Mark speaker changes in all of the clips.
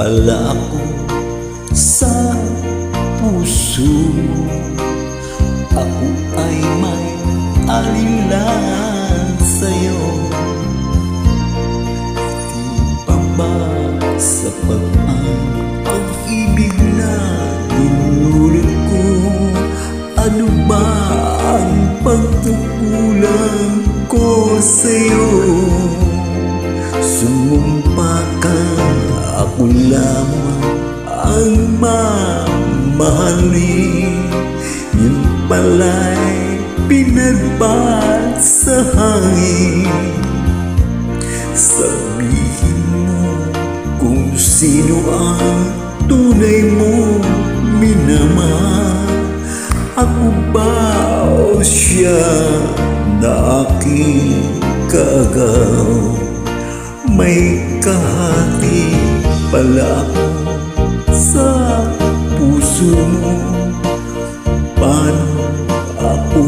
Speaker 1: pala ako sa puso mo. Ako ay may alinlan sa'yo. Di pa ba sapat ang pag-ibig na dinulot ko? Ano ba ang pagkukulang ko sa'yo? Sumumpa ka, ako lamang ang mamahalin. Yun pala'y pinagbat sa hangin. Sabihin mo kung sino ang tunay mo minamahal. Ako ba o siya na aking kaagaw? May kahati pala ako sa puso mo. Paano ako?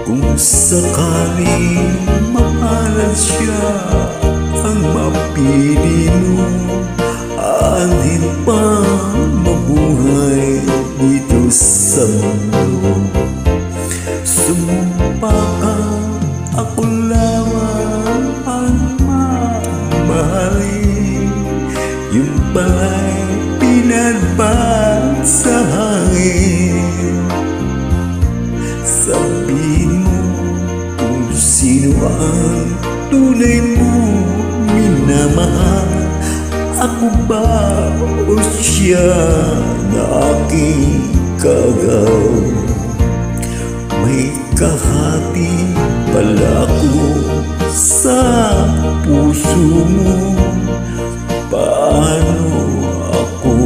Speaker 1: Kung sakaling mapalan siya ang mapili mo, aanhin pa mabuhay dito sa mundo. Sumumpa ka, ako lamang ang mamahalin. Yung pala'y pinagbat sa hangin. Sabihin mo kung sino ang tunay mo minamahal. Ako ba o siya na aking kaagaw? May kahati pala ako sa puso mo. Paano ako?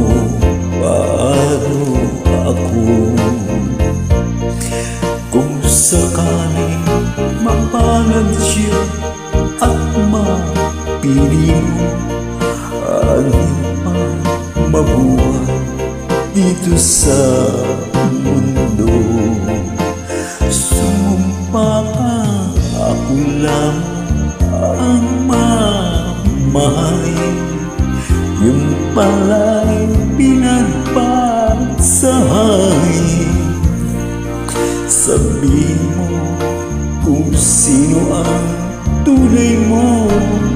Speaker 1: Kung sakaling mapalad siya at mapili mo, aanhin pa mabuhay dito sa mundo. Sumumpa ka, ako lamang ang mamahalin. Yung pala'y pinagbat sa hangin. Sabihin mo kung sino ang tunay mo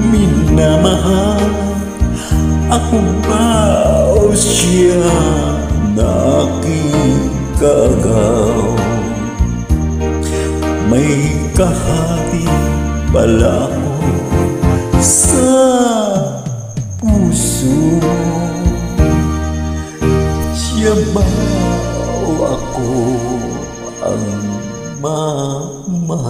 Speaker 1: minamahal. Ako ba o siya na aking kaagaw? May kahati pala ako sa puso mo. Siya ba o ako ang mamahal?